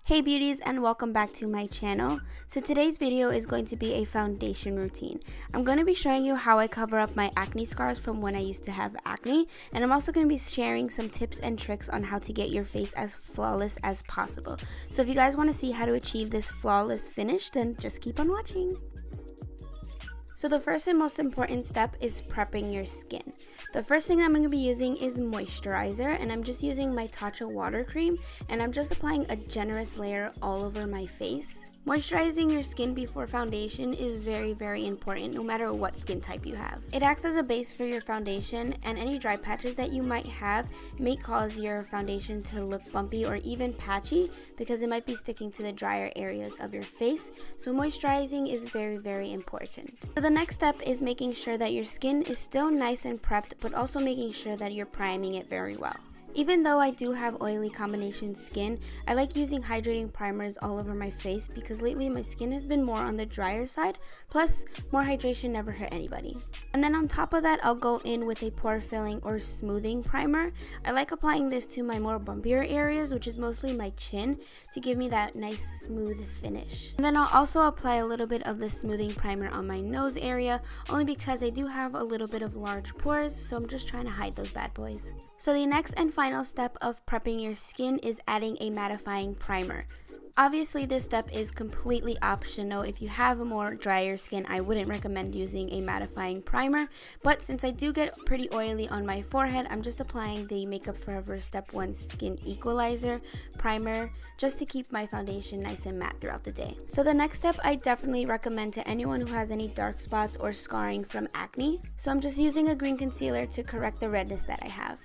Hey beauties, and welcome back to my channel. So today's video is going to be a foundation routine. I'm going to be showing you how I cover up my acne scars from when I used to have acne, and I'm also going to be sharing some tips and tricks on how to get your face as flawless as possible. So if you guys want to see how to achieve this flawless finish, then just keep on watching. So the first and most important step is prepping your skin. The first thing I'm going to be using is moisturizer, and I'm just using my Tatcha water cream, and I'm just applying a generous layer all over my face. Moisturizing your skin before foundation is very important no matter what skin type you have. It acts as a base for your foundation, and any dry patches that you might have may cause your foundation to look bumpy or even patchy because it might be sticking to the drier areas of your face. So moisturizing is very important. So the next step is making sure that your skin is still nice and prepped, but also making sure that you're priming it very well. Even though I do have oily combination skin, I like using hydrating primers all over my face because lately my skin has been more on the drier side, plus more hydration never hurt anybody. And then on top of that, I'll go in with a pore filling or smoothing primer. I like applying this to my more bumpier areas, which is mostly my chin, to give me that nice smooth finish. And then I'll also apply a little bit of the smoothing primer on my nose area, only because I do have a little bit of large pores, so I'm just trying to hide those bad boys. So the next and final step of prepping your skin is adding a mattifying primer. Obviously this step is completely optional. If you have a more drier skin, I wouldn't recommend using a mattifying primer, but since I do get pretty oily on my forehead, I'm just applying the Makeup Forever Step 1 Skin Equalizer primer just to keep my foundation nice and matte throughout the day. So the next step I definitely recommend to anyone who has any dark spots or scarring from acne. So I'm just using a green concealer to correct the redness that I have.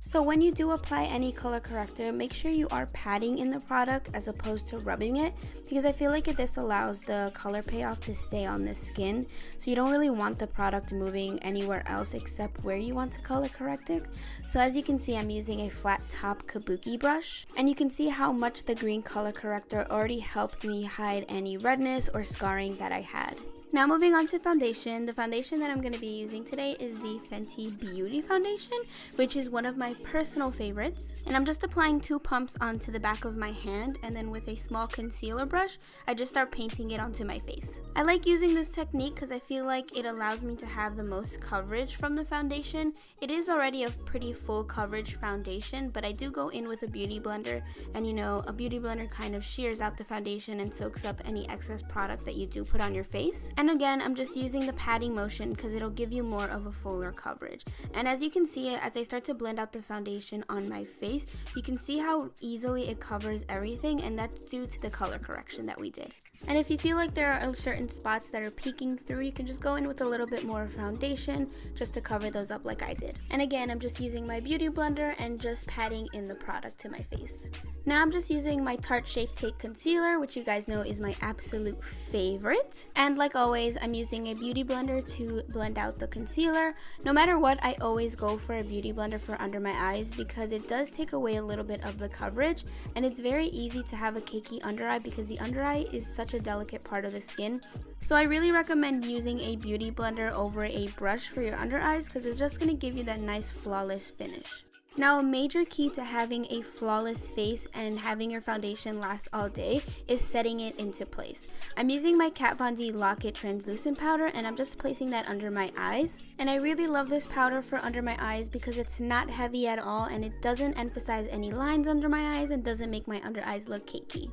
So when you do apply any color corrector, make sure you are patting in the product as opposed to rubbing it, because I feel like this allows the color payoff to stay on the skin. So you don't really want the product moving anywhere else except where you want to color correct it. So as you can see, I'm using a flat top kabuki brush, and you can see how much the green color corrector already helped me hide any redness or scarring that I had. Now moving on to foundation. The foundation that I'm going to be using today is the Fenty Beauty foundation, which is one of my personal favorites. And I'm just applying 2 pumps onto the back of my hand, and then with a small concealer brush, I just start painting it onto my face. I like using this technique because I feel like it allows me to have the most coverage from the foundation. It is already a pretty full coverage foundation, but I do go in with a beauty blender, and you know, a beauty blender kind of shears out the foundation and soaks up any excess product that you do put on your face. And again, I'm just using the patting motion because it'll give you more of a fuller coverage. And as you can see, as I start to blend out the foundation on my face, you can see how easily it covers everything, and that's due to the color correction that we did. And if you feel like there are certain spots that are peeking through, you can just go in with a little bit more foundation just to cover those up like I did. And again, I'm just using my beauty blender and just patting in the product to my face. Now I'm just using my Tarte Shape Tape Concealer, which you guys know is my absolute favorite. And like always, I'm using a beauty blender to blend out the concealer. No matter what, I always go for a beauty blender for under my eyes because it does take away a little bit of the coverage, and it's very easy to have a cakey under eye because the under eye is such a delicate part of the skin. So I really recommend using a beauty blender over a brush for your under eyes because it's just going to give you that nice flawless finish. Now a major key to having a flawless face and having your foundation last all day is setting it into place. I'm using my Kat Von D Lock It Translucent Powder, and I'm just placing that under my eyes. And I really love this powder for under my eyes because it's not heavy at all, and it doesn't emphasize any lines under my eyes and doesn't make my under eyes look cakey.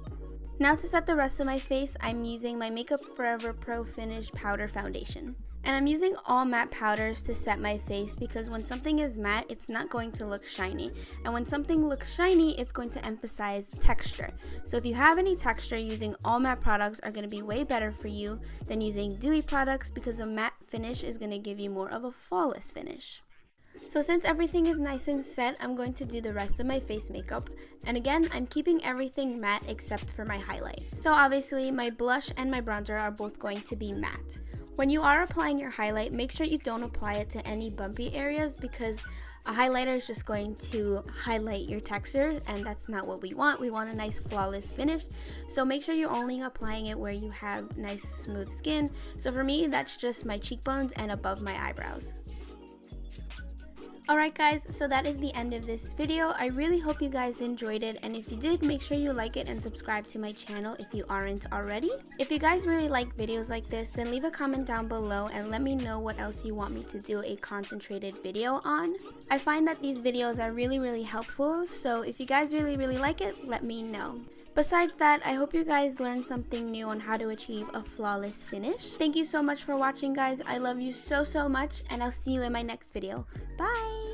Now to set the rest of my face, I'm using my Makeup Forever Pro Finish Powder Foundation. And I'm using all matte powders to set my face because when something is matte, it's not going to look shiny. And when something looks shiny, it's going to emphasize texture. So if you have any texture, using all matte products are going to be way better for you than using dewy products because a matte finish is going to give you more of a flawless finish. So since everything is nice and set, I'm going to do the rest of my face makeup. And again, I'm keeping everything matte except for my highlight. So obviously, my blush and my bronzer are both going to be matte. When you are applying your highlight, make sure you don't apply it to any bumpy areas because a highlighter is just going to highlight your texture, and that's not what we want. We want a nice flawless finish. So make sure you're only applying it where you have nice smooth skin. So for me, that's just my cheekbones and above my eyebrows. Alright guys, so that is the end of this video. I really hope you guys enjoyed it, and if you did, make sure you like it and subscribe to my channel if you aren't already. If you guys really like videos like this, then leave a comment down below and let me know what else you want me to do a concentrated video on. I find that these videos are really helpful, so if you guys really like it, let me know. Besides that, I hope you guys learned something new on how to achieve a flawless finish. Thank you so much for watching, guys. I love you so much, and I'll see you in my next video. Bye!